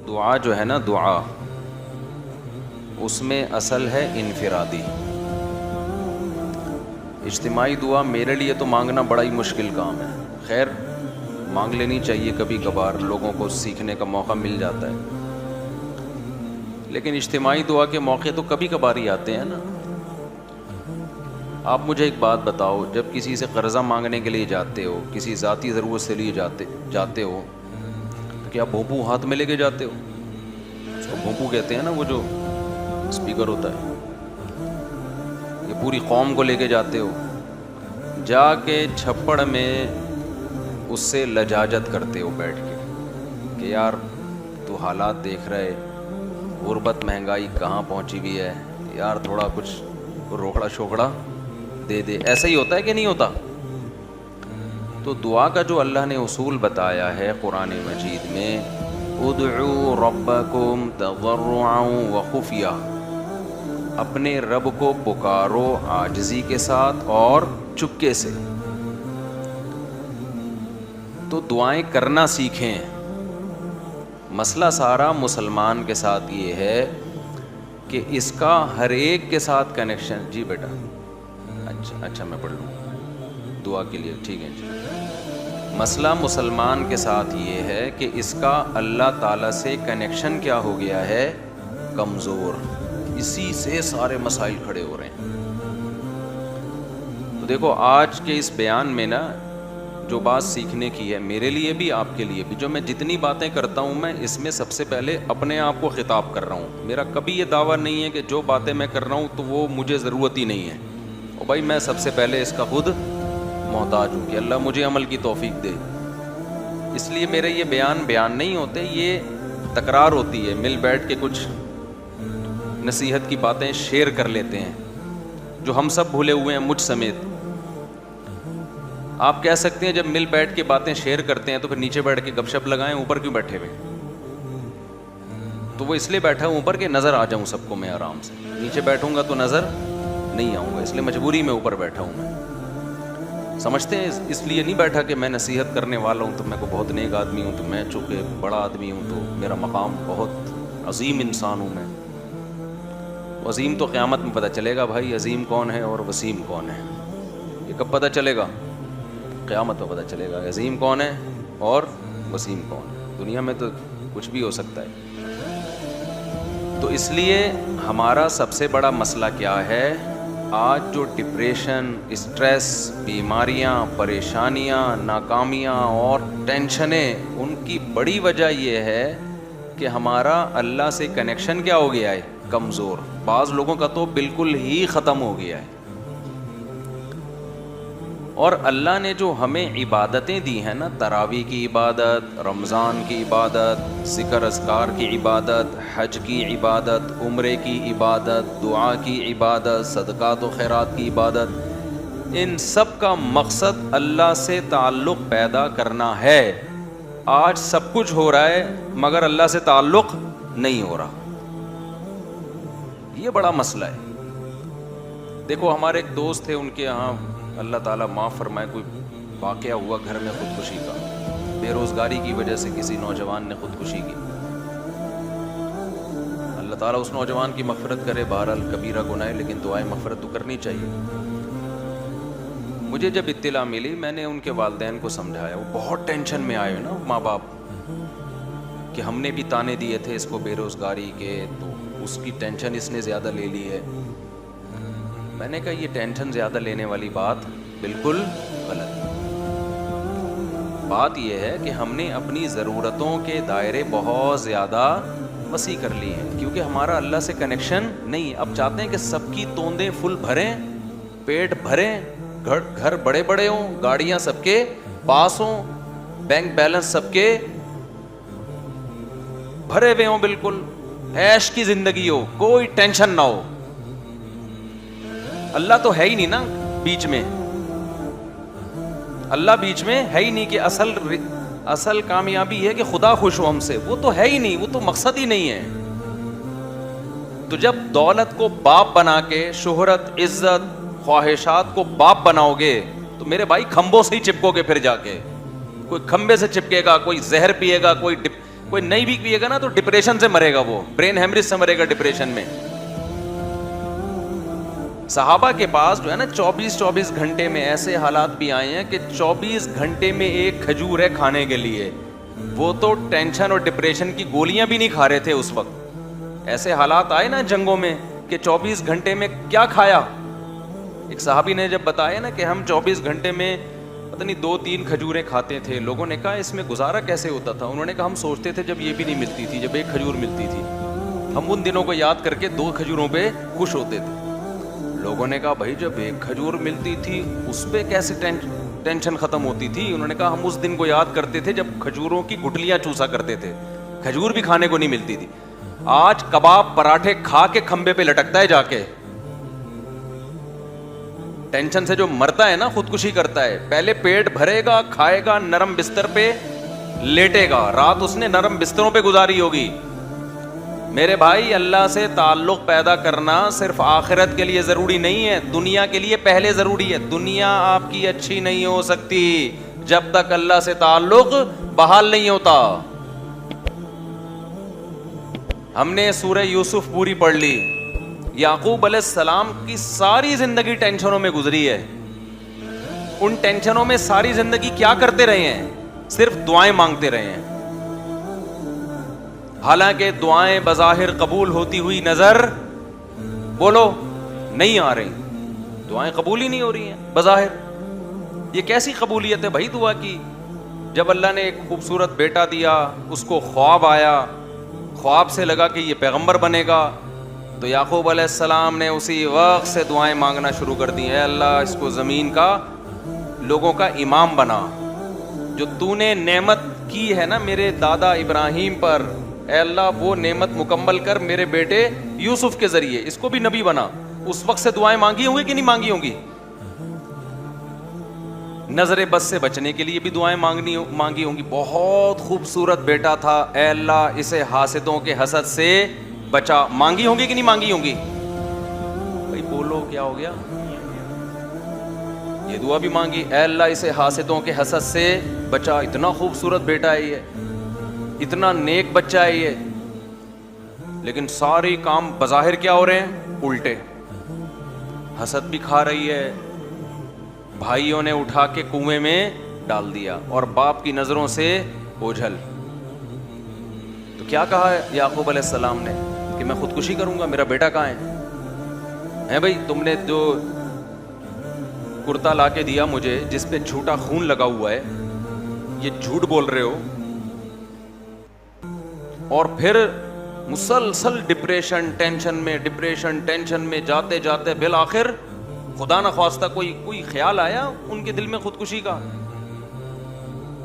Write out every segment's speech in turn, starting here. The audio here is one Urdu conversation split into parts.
دعا جو ہے نا، دعا اس میں اصل ہے انفرادی. اجتماعی دعا میرے لیے تو مانگنا بڑا ہی مشکل کام ہے. خیر مانگ لینی چاہیے کبھی کبھار، لوگوں کو سیکھنے کا موقع مل جاتا ہے. لیکن اجتماعی دعا کے موقع تو کبھی کبھار ہی آتے ہیں نا. آپ مجھے ایک بات بتاؤ، جب کسی سے قرضہ مانگنے کے لیے جاتے ہو، کسی ذاتی ضرورت سے لیے جاتے ہو، تو کیا بھونپو ہاتھ میں لے کے جاتے ہو؟ اس کو بھونپو کہتے ہیں نا، وہ جو اسپیکر ہوتا ہے. یہ پوری قوم کو لے کے جاتے ہو، جا کے چھپڑ میں اس سے لجاجت کرتے ہو بیٹھ کے کہ یار تو حالات دیکھ رہے، غربت مہنگائی کہاں پہنچی ہوئی ہے، یار تھوڑا کچھ روکڑا شوکڑا دے دے. ایسا ہی ہوتا ہے کہ نہیں ہوتا؟ تو دعا کا جو اللہ نے اصول بتایا ہے قرآن مجید میں، ادعوا ربکم تضرعا وخفیہ، اپنے رب کو پکارو عاجزی کے ساتھ اور چپکے سے. تو دعائیں کرنا سیکھیں. مسئلہ سارا مسلمان کے ساتھ یہ ہے کہ اس کا ہر ایک کے ساتھ کنیکشن. جی بیٹا، اچھا میں پڑھ لوں دعا کے لیے، ٹھیک ہے جی. مسئلہ مسلمان کے ساتھ یہ ہے کہ اس کا اللہ تعالیٰ سے کنیکشن کیا ہو گیا ہے؟ کمزور. اسی سے سارے مسائل کھڑے ہو رہے ہیں. تو دیکھو آج کے اس بیان میں نا جو بات سیکھنے کی ہے میرے لیے بھی آپ کے لیے بھی، جو میں جتنی باتیں کرتا ہوں میں اس میں سب سے پہلے اپنے آپ کو خطاب کر رہا ہوں. میرا کبھی یہ دعویٰ نہیں ہے کہ جو باتیں میں کر رہا ہوں تو وہ مجھے ضرورت ہی نہیں ہے. اور بھائی میں سب سے پہلے اس کا خود محتاج ہوں کہ اللہ مجھے عمل کی توفیق دے. اس لیے میرے یہ بیان نہیں ہوتے، یہ تکرار ہوتی ہے. مل بیٹھ کے کچھ نصیحت کی باتیں شیئر کر لیتے ہیں جو ہم سب بھولے ہوئے ہیں مجھ سمیت. آپ کہہ سکتے ہیں جب مل بیٹھ کے باتیں شیئر کرتے ہیں تو پھر نیچے بیٹھ کے گپ شپ لگائیں، اوپر کیوں بیٹھے ہوئے؟ تو وہ اس لیے بیٹھا ہوں اوپر کہ نظر آ جاؤں سب کو میں آرام سے. نیچے بیٹھوں گا تو نظر نہیں آؤں گا، اس لیے مجبوری میں اوپر بیٹھا ہوں. میں سمجھتے ہیں اس لیے نہیں بیٹھا کہ میں نصیحت کرنے والا ہوں تو میں کو بہت نیک آدمی ہوں، تو میں چونکہ بڑا آدمی ہوں تو میرا مقام بہت عظیم انسان ہوں. میں عظیم تو قیامت میں پتہ چلے گا بھائی، عظیم کون ہے اور وسیم کون ہے. یہ کب پتہ چلے گا؟ قیامت میں پتہ چلے گا عظیم کون ہے اور وسیم کون ہے. دنیا میں تو کچھ بھی ہو سکتا ہے. تو اس لیے ہمارا سب سے بڑا مسئلہ کیا ہے آج؟ جو ڈپریشن، اسٹریس، بیماریاں، پریشانیاں، ناکامیاں اور ٹینشنیں، ان کی بڑی وجہ یہ ہے کہ ہمارا اللہ سے کنیکشن کیا ہو گیا ہے؟ کمزور. بعض لوگوں کا تو بالکل ہی ختم ہو گیا ہے. اور اللہ نے جو ہمیں عبادتیں دی ہیں نا، تراویح کی عبادت، رمضان کی عبادت، ذکر اذکار کی عبادت، حج کی عبادت، عمرے کی عبادت، دعا کی عبادت، صدقات و خیرات کی عبادت، ان سب کا مقصد اللہ سے تعلق پیدا کرنا ہے. آج سب کچھ ہو رہا ہے مگر اللہ سے تعلق نہیں ہو رہا. یہ بڑا مسئلہ ہے. دیکھو ہمارے ایک دوست تھے، ان کے یہاں اللہ تعالیٰ معاف فرمائے کوئی واقعہ ہوا گھر میں خودکشی کا. بے روزگاری کی وجہ سے کسی نوجوان نے خودکشی کی. اللہ تعالیٰ اس نوجوان کی مغفرت کرے. بہرحال کبیرہ گناہ ہے لیکن دعائیں مغفرت تو کرنی چاہیے. مجھے جب اطلاع ملی میں نے ان کے والدین کو سمجھایا. وہ بہت ٹینشن میں آئے نا ماں باپ کہ ہم نے بھی تانے دیے تھے اس کو بے روزگاری کے، تو اس کی ٹینشن اس نے زیادہ لے لی ہے. میں نے کہا یہ ٹینشن زیادہ لینے والی بات بالکل غلط ہے. بات یہ ہے کہ ہم نے اپنی ضرورتوں کے دائرے بہت زیادہ وسیع کر لی ہیں کیونکہ ہمارا اللہ سے کنیکشن نہیں. اب چاہتے ہیں کہ سب کی توندیں فل بھریں، پیٹ بھریں، گھر بڑے بڑے ہوں، گاڑیاں سب کے پاس ہوں، بینک بیلنس سب کے بھرے ہوئے ہوں، بالکل عیش کی زندگی ہو، کوئی ٹینشن نہ ہو. اللہ تو ہے ہی نہیں نا بیچ میں. اللہ بیچ میں ہے ہی نہیں کہ اصل کامیابی ہے کہ خدا خوش ہو ہم سے. وہ تو ہے ہی نہیں، وہ تو مقصد ہی نہیں ہے. تو جب دولت کو باپ بنا کے شہرت عزت خواہشات کو باپ بناؤ گے تو میرے بھائی کھمبوں سے ہی چپکو گے. پھر جا کے کوئی کھمبے سے چپکے گا, کوئی زہر پیے گا, کوئی نہیں بھی پیے گا نا تو ڈپریشن سے مرے گا, وہ برین ہیمریج سے مرے گا ڈپریشن میں. صحابہ کے پاس جو ہے نا 24 گھنٹے میں ایسے حالات بھی آئے ہیں کہ 24 گھنٹے میں ایک کھجور ہے کھانے کے لیے. وہ تو ٹینشن اور ڈپریشن کی گولیاں بھی نہیں کھا رہے تھے اس وقت. ایسے حالات آئے نا جنگوں میں کہ 24 گھنٹے میں کیا کھایا. ایک صحابی نے جب بتایا نا کہ ہم 24 گھنٹے میں پتہ نہیں 2-3 کھجوریں کھاتے تھے. لوگوں نے کہا اس میں گزارا کیسے ہوتا تھا. انہوں نے کہا ہم سوچتے تھے جب یہ بھی نہیں ملتی تھی, جب ایک کھجور ملتی تھی, ہم ان دنوں کو یاد کر کے 2 کھجوروں پہ خوش ہوتے تھے. لوگوں نے کہا بھائی جب ایک کھجور ملتی تھی اس پہ کیسے ٹینشن ختم ہوتی تھی. انہوں نے کہا ہم اس دن کو یاد کرتے تھے جب کھجوروں کی گٹلیاں چوسا کرتے تھے, کھجور بھی کھانے کو نہیں ملتی تھی. آج کباب پراٹھے کھا کے کھمبے پہ لٹکتا ہے جا کے. ٹینشن سے جو مرتا ہے نا خودکشی کرتا ہے. پہلے پیٹ بھرے گا, کھائے گا, نرم بستر پہ لیٹے گا, رات اس نے نرم بستروں پہ گزاری ہوگی. میرے بھائی اللہ سے تعلق پیدا کرنا صرف آخرت کے لیے ضروری نہیں ہے, دنیا کے لیے پہلے ضروری ہے. دنیا آپ کی اچھی نہیں ہو سکتی جب تک اللہ سے تعلق بحال نہیں ہوتا. ہم نے سورہ یوسف پوری پڑھ لی. یعقوب علیہ السلام کی ساری زندگی ٹینشنوں میں گزری ہے. ان ٹینشنوں میں ساری زندگی کیا کرتے رہے ہیں؟ صرف دعائیں مانگتے رہے ہیں. حالانکہ دعائیں بظاہر قبول ہوتی ہوئی نظر بولو نہیں آ رہی. دعائیں قبول ہی نہیں ہو رہی ہیں بظاہر. یہ کیسی قبولیت ہے بھائی دعا کی؟ جب اللہ نے ایک خوبصورت بیٹا دیا, اس کو خواب آیا, خواب سے لگا کہ یہ پیغمبر بنے گا, تو یعقوب علیہ السلام نے اسی وقت سے دعائیں مانگنا شروع کر دی. اے اللہ اس کو زمین کا لوگوں کا امام بنا. جو تو نے نعمت کی ہے نا میرے دادا ابراہیم پر, اے اللہ وہ نعمت مکمل کر میرے بیٹے یوسف کے ذریعے, اس کو بھی نبی بنا. اس وقت سے دعائیں مانگی ہوں گی کہ نہیں مانگی ہوں گی؟ نظر بد سے بچنے کے لیے بھی دعائیں مانگی ہوں گی. بہت خوبصورت بیٹا تھا, اے اللہ اسے حاسدوں کے حسد سے بچا. مانگی ہوں گی کہ نہیں مانگی ہوں گی؟ بھائی بولو کیا ہو گیا؟ یہ دعا بھی مانگی, اے اللہ اسے حاسدوں کے حسد سے بچا. اتنا خوبصورت بیٹا ہے یہ, اتنا نیک بچہ ہے یہ, لیکن سارے کام بظاہر کیا ہو رہے ہیں؟ الٹے. حسد بھی کھا رہی ہے, بھائیوں نے اٹھا کے کنویں میں ڈال دیا, اور باپ کی نظروں سے اوجھل. تو کیا کہا یعقوب علیہ السلام نے کہ میں خودکشی کروں گا, میرا بیٹا کہاں ہے بھائی؟ تم نے جو کرتا لا کے دیا مجھے جس پہ جھوٹا خون لگا ہوا ہے, یہ جھوٹ بول رہے ہو, اور پھر مسلسل ڈپریشن ٹینشن میں جاتے جاتے بالآخر خدا نخواستہ کوئی خیال آیا ان کے دل میں خودکشی کا.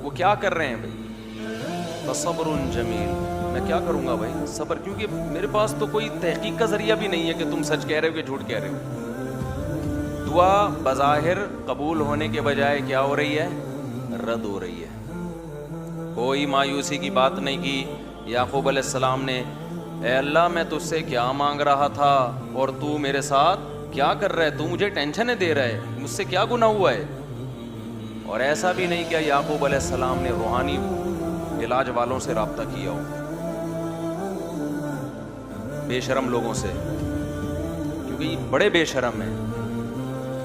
وہ کیا کر رہے ہیں بھائی؟ فصبر جمیل. میں کیا کروں گا بھائی؟ صبر, کیونکہ میرے پاس تو کوئی تحقیق کا ذریعہ بھی نہیں ہے کہ تم سچ کہہ رہے ہو کہ جھوٹ کہہ رہے ہو. دعا بظاہر قبول ہونے کے بجائے کیا ہو رہی ہے؟ رد ہو رہی ہے. کوئی مایوسی کی بات نہیں کی. یعقوب علیہ السلام نے, اے اللہ میں تجھ سے کیا مانگ رہا تھا اور تو میرے ساتھ کیا کر رہا ہے؟ تو مجھے ٹینشنیں دے رہا ہے, مجھ سے کیا گناہ ہوا ہے؟ اور ایسا بھی نہیں کیا یعقوب علیہ السلام نے روحانی علاج والوں سے رابطہ کیا ہو, بے شرم لوگوں سے, کیونکہ یہ بڑے بے شرم ہیں.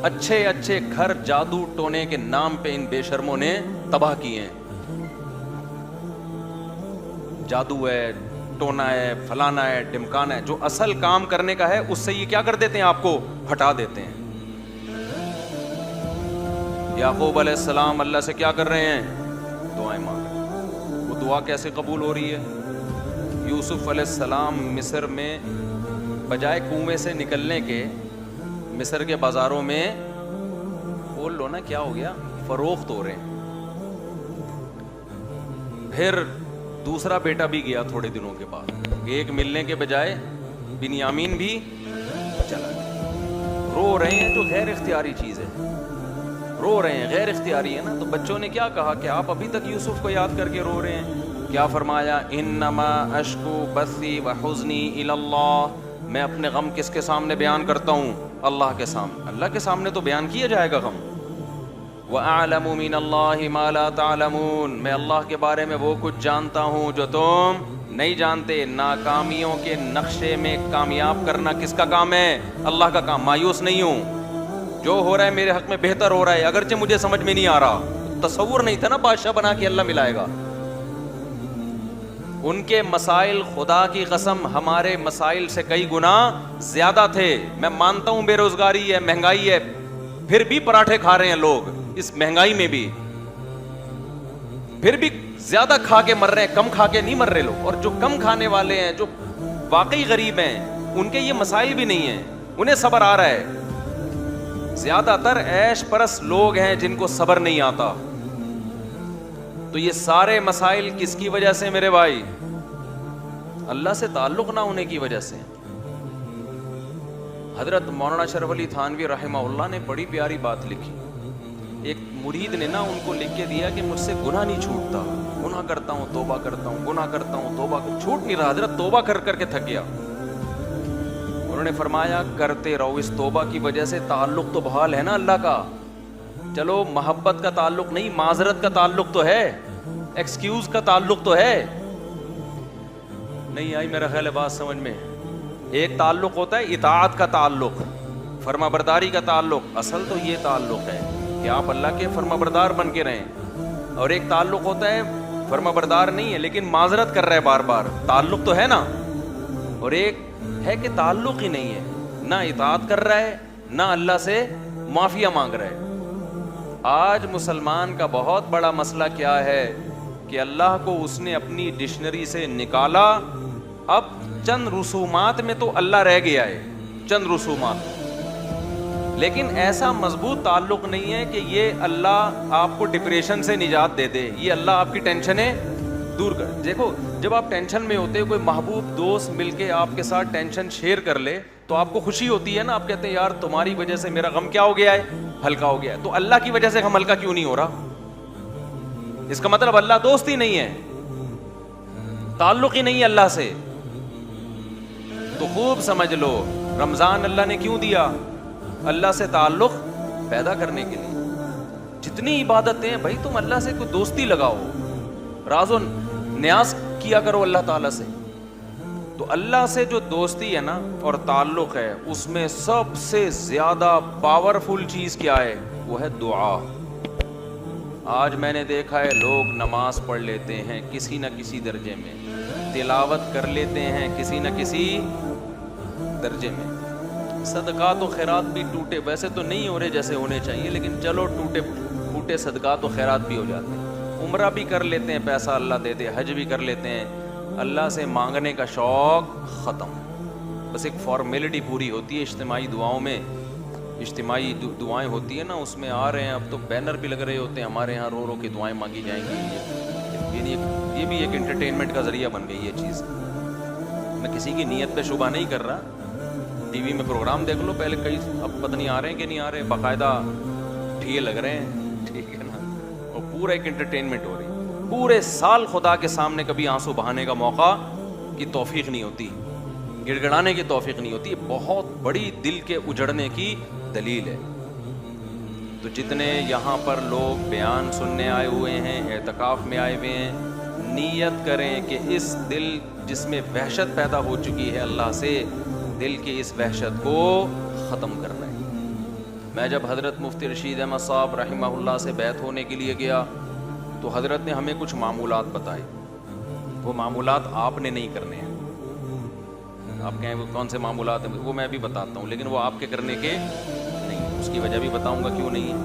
اچھے گھر جادو ٹونے کے نام پہ ان بے شرموں نے تباہ کیے ہیں. جادو ہے, ٹونا ہے, فلانا ہے, ڈمکانا ہے, جو اصل کام کرنے کا ہے اس سے یہ کیا کر دیتے ہیں؟ آپ کو ہٹا دیتے ہیں. یعقوب علیہ السلام اللہ سے کیا کر رہے ہیں؟ دعائیں مانگ رہے ہیں. وہ دعا کیسے قبول ہو رہی ہے؟ یوسف علیہ السلام مصر میں بجائے کنویں سے نکلنے کے مصر کے بازاروں میں, بول لو نا کیا ہو گیا, فروخت ہو رہے ہیں. پھر دوسرا بیٹا بھی گیا تھوڑے دنوں کے بعد, ایک ملنے کے بجائے بنیامین بھی چلا گیا. رو رہے ہیں جو غیر اختیاری چیز ہے, رو رہے ہیں غیر اختیاری ہے نا. تو بچوں نے کیا کہا کہ آپ ابھی تک یوسف کو یاد کر کے رو رہے ہیں. کیا فرمایا؟ انما اشکو بثی وحزنی الی اللہ, میں اپنے غم کس کے سامنے بیان کرتا ہوں؟ اللہ کے سامنے. اللہ کے سامنے تو بیان کیا جائے گا غم. وَأَعْلَمُ مِنَ اللَّهِ مَا لَا تَعْلَمُونَ, میں اللہ کے بارے میں وہ کچھ جانتا ہوں جو تم نہیں جانتے. ناکامیوں کے نقشے میں کامیاب کرنا کس کا کام ہے؟ اللہ کا کام. مایوس نہیں ہوں, جو ہو رہا ہے میرے حق میں بہتر ہو رہا ہے, اگرچہ مجھے سمجھ میں نہیں آ رہا. تصور نہیں تھا نا بادشاہ بنا کے اللہ ملائے گا. ان کے مسائل خدا کی قسم ہمارے مسائل سے کئی گنا زیادہ تھے. میں مانتا ہوں بے روزگاری ہے, مہنگائی ہے, پھر بھی پراٹھے کھا رہے ہیں لوگ اس مہنگائی میں بھی, پھر بھی زیادہ کھا کے مر رہے ہیں, کم کھا کے نہیں مر رہے لوگ. اور جو کم کھانے والے ہیں, جو واقعی غریب ہیں, ان کے یہ مسائل بھی نہیں ہیں, انہیں صبر آ رہا ہے. زیادہ تر عیش پرست لوگ ہیں جن کو صبر نہیں آتا. تو یہ سارے مسائل کس کی وجہ سے میرے بھائی؟ اللہ سے تعلق نہ ہونے کی وجہ سے. حضرت مولانا اشرف علی تھانوی رحمہ اللہ نے بڑی پیاری بات لکھی. ایک مرید نے نا ان کو لکھ کے دیا کہ مجھ سے گناہ نہیں چھوٹتا, گناہ کرتا ہوں توبہ کرتا ہوں, گناہ کرتا ہوں توبہ چھوٹ نہیں رہا. حضرت توبہ کر کر کے تھک گیا. انہوں نے فرمایا کرتے رہو, اس توبہ کی وجہ سے تعلق تو بحال ہے نا اللہ کا. چلو محبت کا تعلق نہیں, معذرت کا تعلق تو ہے, ایکسکیوز کا تعلق تو ہے. نہیں آئی میرا خیال ہے بات سمجھ میں. ایک تعلق ہوتا ہے اطاعت کا تعلق, فرما برداری کا تعلق. اصل تو یہ تعلق ہے کہ آپ اللہ کے فرما بردار بن کے رہیں. اور ایک تعلق ہوتا ہے فرما بردار نہیں ہے لیکن معذرت کر رہا ہے بار بار, تعلق تو ہے نا. اور ایک ہے کہ تعلق ہی نہیں ہے, نہ اطاعت کر رہا ہے نہ اللہ سے معافیہ مانگ رہا ہے. آج مسلمان کا بہت بڑا مسئلہ کیا ہے کہ اللہ کو اس نے اپنی ڈکشنری سے نکالا, اب چند رسومات میں تو اللہ رہ گیا ہے, چند رسومات, لیکن ایسا مضبوط تعلق نہیں ہے کہ یہ اللہ آپ کو ڈپریشن سے نجات دے دے, یہ اللہ آپ کی ٹینشنیں دور کر. دیکھو جب آپ ٹینشن میں ہوتے, کوئی محبوب دوست مل کے آپ کے ساتھ ٹینشن شیئر کر لے تو آپ کو خوشی ہوتی ہے نا, آپ کہتے ہیں یار تمہاری وجہ سے میرا غم کیا ہو گیا ہے, ہلکا ہو گیا ہے. تو اللہ کی وجہ سے غم ہلکا کیوں نہیں ہو رہا؟ اس کا مطلب اللہ دوست ہی نہیں ہے, تعلق ہی نہیں ہے اللہ سے. تو خوب سمجھ لو, رمضان اللہ نے کیوں دیا؟ اللہ سے تعلق پیدا کرنے کے لیے. جتنی عبادتیں بھائی تم اللہ سے کوئی دوستی لگاؤ, راز و نیاز کیا کرو اللہ تعالیٰ سے. تو اللہ سے جو دوستی ہے نا اور تعلق ہے, اس میں سب سے زیادہ پاورفل چیز کیا ہے؟ وہ ہے دعا. آج میں نے دیکھا ہے لوگ نماز پڑھ لیتے ہیں کسی نہ کسی درجے میں, تلاوت کر لیتے ہیں کسی نہ کسی درجے میں, صدقات و خیرات بھی ٹوٹے, ویسے تو نہیں ہو رہے جیسے ہونے چاہیے, لیکن چلو ٹوٹے پھوٹے صدقات و خیرات بھی ہو جاتے ہیں. عمرہ بھی کر لیتے ہیں, پیسہ اللہ دے دے, حج بھی کر لیتے ہیں, اللہ سے مانگنے کا شوق ختم. بس ایک فارمیلٹی پوری ہوتی ہے اجتماعی دعاؤں میں, اجتماعی دعائیں ہوتی ہیں نا, اس میں آ رہے ہیں. اب تو بینر بھی لگ رہے ہوتے ہیں ہمارے یہاں, رو رو کے دعائیں مانگی جائیں گی. یہ بھی ایک انٹرٹینمنٹ کا ذریعہ بن گئی یہ چیز. میں کسی کی نیت پہ شبہ نہیں کر رہا, ٹی وی میں پروگرام دیکھ لو پہلے, کئی اب پتہ نہیں آ رہے ہیں کہ نہیں آ رہے, باقاعدہ ٹھیے لگ رہے ہیں, ٹھیک ہے نا, اور پورا ایک انٹرٹینمنٹ ہو رہی ہے. پورے سال خدا کے سامنے کبھی آنسو بہانے کا موقع کی توفیق نہیں ہوتی, گڑ گڑانے کی توفیق نہیں ہوتی. بہت بڑی دل کے اجڑنے کی دلیل ہے. تو جتنے یہاں پر لوگ بیان سننے آئے ہوئے ہیں, اعتکاف میں آئے ہوئے ہیں, نیت کریں کہ اس دل جس میں وحشت پیدا ہو چکی ہے اللہ سے, دل کی اس وحشت کو ختم کرنا ہے. میں جب حضرت مفتی رشید احمد صاحب رحمہ اللہ سے بیعت ہونے کے لیے گیا تو حضرت نے ہمیں کچھ معمولات بتائے. وہ معمولات آپ نے نہیں کرنے ہیں. آپ کہیں وہ کون سے معمولات ہیں, وہ میں بھی بتاتا ہوں, لیکن وہ آپ کے کرنے کے نہیں. اس کی وجہ بھی بتاؤں گا کیوں نہیں ہے.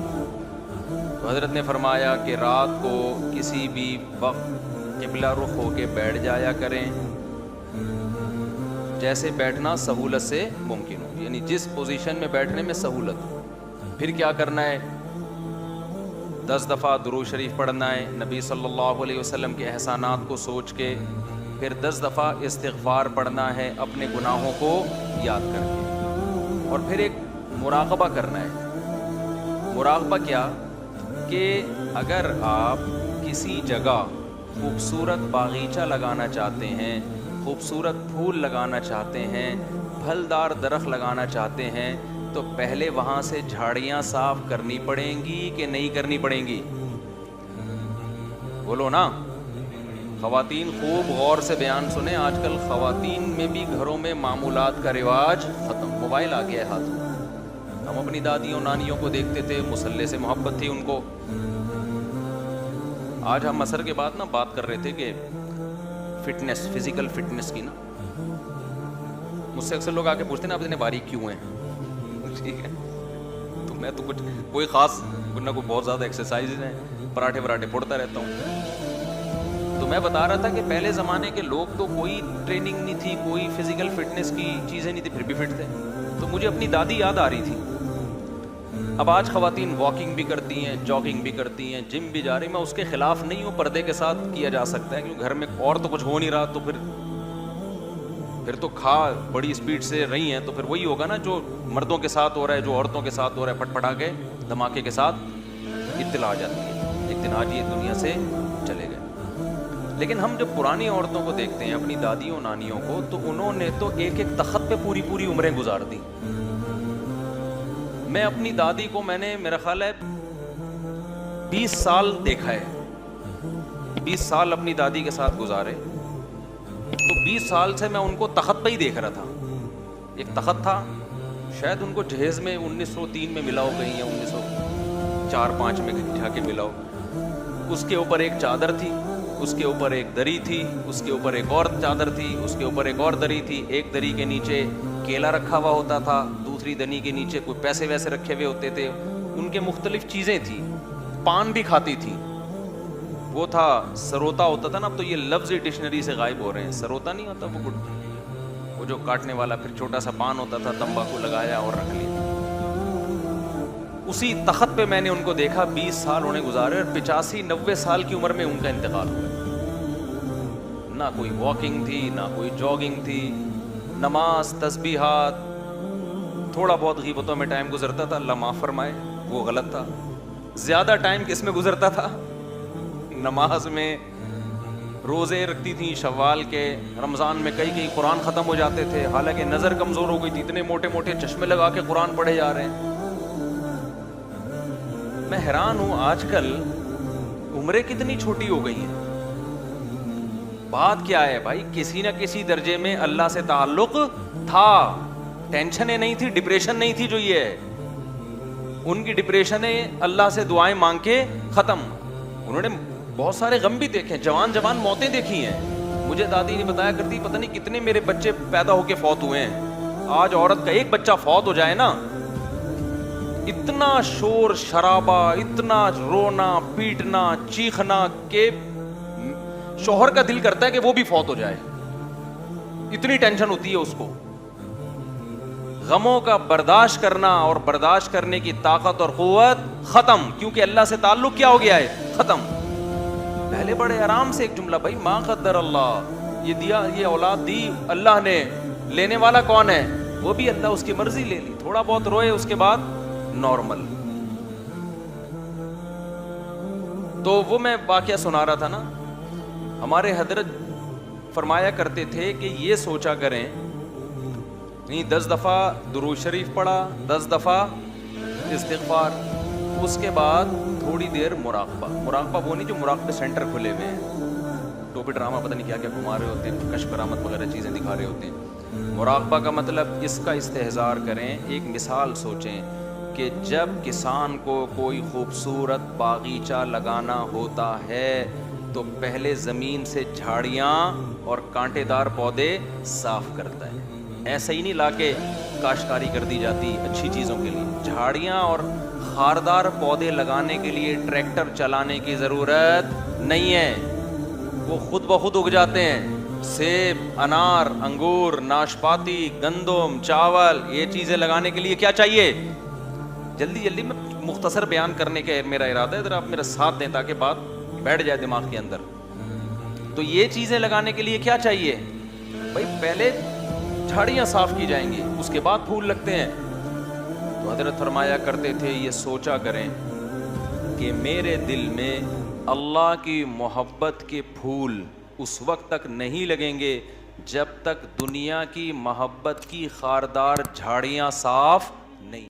تو حضرت نے فرمایا کہ رات کو کسی بھی وقت قبلہ رخ ہو کے بیٹھ جایا کریں, جیسے بیٹھنا سہولت سے ممکن ہو, یعنی جس پوزیشن میں بیٹھنے میں سہولت ہو. پھر کیا کرنا ہے؟ 10 دفعہ درود شریف پڑھنا ہے, نبی صلی اللہ علیہ وسلم کے احسانات کو سوچ کے. پھر 10 دفعہ استغفار پڑھنا ہے اپنے گناہوں کو یاد کر کے. اور پھر ایک مراقبہ کرنا ہے. مراقبہ کیا کہ اگر آپ کسی جگہ خوبصورت باغیچہ لگانا چاہتے ہیں, خوبصورت پھول لگانا چاہتے ہیں, پھلدار درخت لگانا چاہتے ہیں, تو پہلے وہاں سے جھاڑیاں صاف کرنی پڑیں گی کہ نہیں کرنی پڑیں گی؟ بولو نا. خواتین خوب غور سے بیان سنیں. آج کل خواتین میں بھی گھروں میں معمولات کا رواج ختم. موبائل آ گیا ہے ہاتھوں. ہم اپنی دادیوں نانیوں کو دیکھتے تھے, مصلے سے محبت تھی ان کو. آج ہم عصر کے بعد نا بات کر رہے تھے کہ فٹنس, فزیکل فٹنس کی نا. مجھ سے اکثر لوگ آ کے پوچھتے ہیں نا آپ اتنے باریک کیوں ہیں؟ ٹھیک ہے, تو میں تو کچھ کوئی خاص نہ کوئی بہت زیادہ ایکسرسائز ہیں, پراٹھے وراٹھے پڑتا رہتا ہوں. تو میں بتا رہا تھا کہ پہلے زمانے کے لوگ تو کوئی ٹریننگ نہیں تھی, کوئی فزیکل فٹنس کی چیزیں نہیں تھی, پھر بھی فٹ تھے. تو مجھے اپنی دادی یاد آ رہی تھی. اب آج خواتین واکنگ بھی کرتی ہیں, جاگنگ بھی کرتی ہیں, جم بھی جا رہی. میں اس کے خلاف نہیں ہوں, پردے کے ساتھ کیا جا سکتا ہے, کیونکہ گھر میں اور تو کچھ ہو نہیں رہا, تو پھر تو کھا بڑی اسپیڈ سے رہی ہیں, تو پھر وہی ہوگا نا جو مردوں کے ساتھ ہو رہا ہے, جو عورتوں کے ساتھ ہو رہا ہے, پٹ پٹا کے دھماکے کے ساتھ اطلاع آ جاتی ہے. ایک دن آج یہ دنیا سے چلے گئے. لیکن ہم جب پرانی عورتوں کو دیکھتے ہیں, اپنی دادیوں نانیوں کو, تو انہوں نے تو ایک ایک تخت پہ پوری پوری عمریں گزار دی. میں اپنی دادی کو میں نے میرا خیال ہے 20 سال دیکھا ہے, 20 سال اپنی دادی کے ساتھ گزارے. تو 20 سال سے میں ان کو تخت پہ ہی دیکھ رہا تھا. ایک تخت تھا, شاید ان کو جہیز میں 1903 میں ملا ہو کہیں, یا 1904-05 میں جا کے ملا ہو. اس کے اوپر ایک چادر تھی, اس کے اوپر ایک دری تھی, اس کے اوپر ایک اور چادر تھی, اس کے اوپر ایک اور دری تھی. ایک دری کے نیچے کیلا رکھا ہوا ہوتا تھا, دوسری دری کے نیچے کوئی پیسے ویسے رکھے ہوئے ہوتے تھے. ان کے مختلف چیزیں تھیں. پان بھی کھاتی تھی. وہ تھا سروتا ہوتا تھا نا, اب تو یہ لفظ ڈکشنری سے غائب ہو رہے ہیں. سروتا نہیں ہوتا وہ جو کاٹنے والا, پھر چھوٹا سا پان ہوتا تھا, تمباکو لگایا اور رکھ لیا. اسی تخت پہ میں نے ان کو دیکھا. 20 سال انہیں گزارے, اور 85-90 سال کی عمر میں ان کا انتقال ہوا. نہ کوئی واکنگ تھی, نہ کوئی جاگنگ تھی, نماز, تسبیحات, تھوڑا بہت غیبتوں میں ٹائم گزرتا تھا, اللہ معاف فرمائے وہ غلط تھا. زیادہ ٹائم کس میں گزرتا تھا؟ نماز میں. روزے رکھتی تھیں شوال کے, رمضان میں کئی قرآن ختم ہو جاتے تھے, حالانکہ نظر کمزور ہو گئی تھی, اتنے موٹے موٹے چشمے لگا کے قرآن پڑھے جا رہے ہیں. میں حیران ہوں آج کل عمریں کتنی چھوٹی ہو گئی ہیں. بات کیا ہے بھائی؟ کسی نہ کسی درجے میں اللہ سے تعلق تھا, ٹینشنیں نہیں تھی, ڈپریشن نہیں تھی جو یہ ہے. ان کی ڈپریشنیں اللہ سے دعائیں مانگ کے ختم. انہوں نے بہت سارے غم بھی دیکھے, جوان موتیں دیکھی ہیں. مجھے دادی نے بتایا کرتی, پتہ نہیں کتنے میرے بچے پیدا ہو کے فوت ہوئے ہیں. آج عورت کا ایک بچہ فوت ہو جائے نا, اتنا شور شرابہ, اتنا رونا پیٹنا چیخنا کہ شوہر کا دل کرتا ہے کہ وہ بھی فوت ہو جائے. اتنی ٹینشن ہوتی ہے اس کو. غموں کا برداشت کرنا اور برداشت کرنے کی طاقت اور قوت ختم, کیونکہ اللہ سے تعلق کیا ہو گیا ہے؟ ختم. پہلے بڑے آرام سے ایک جملہ, بھائی ما قدر اللہ, یہ دیا, یہ اولاد دی اللہ نے, لینے والا کون ہے؟ وہ بھی اللہ, اس کی مرضی لے لی. تھوڑا بہت روئے, اس کے بعد نارمل. تو وہ میں واقعہ سنا رہا تھا نا, ہمارے حضرت فرمایا کرتے تھے کہ یہ سوچا کریں, نہیں 10 دفعہ درود شریف پڑھا, 10 دفعہ استغفار, اس کے بعد تھوڑی دیر مراقبہ. مراقبہ وہ نہیں جو مراقبہ سینٹر کھلے ہوئے ہیں, ٹوپی ڈرامہ پتہ نہیں کیا کیا گھما رہے ہوتے ہیں, کشف کرامت وغیرہ چیزیں دکھا رہے ہوتے ہیں. مراقبہ کا مطلب اس کا استحضار کریں. ایک مثال سوچیں کہ جب کسان کو کوئی خوبصورت باغیچہ لگانا ہوتا ہے تو پہلے زمین سے جھاڑیاں اور کانٹے دار پودے صاف کرتا ہے. ایسا ہی نہیں لا کے کاشتکاری کر دی جاتی اچھی چیزوں کے لیے. جھاڑیاں اور خاردار پودے لگانے کے لیے ٹریکٹر چلانے کی ضرورت نہیں ہے, وہ خود بخود اگ جاتے ہیں. سیب, انار, انگور, ناشپاتی, گندم, چاول, یہ چیزیں لگانے کے لیے کیا چاہیے؟ جلدی میں مختصر بیان کرنے کا میرا ارادہ ہے, ذرا آپ میرا ساتھ دیں تاکہ بات بیٹھ جائے دماغ کے اندر. تو یہ چیزیں لگانے کے لیے کیا چاہیے بھائی؟ پہلے جھاڑیاں صاف کی جائیں گی, اس کے بعد پھول لگتے ہیں. تو حضرت فرمایا کرتے تھے, یہ سوچا کریں کہ میرے دل میں اللہ کی محبت کے پھول اس وقت تک نہیں لگیں گے جب تک دنیا کی محبت کی خاردار جھاڑیاں صاف نہیں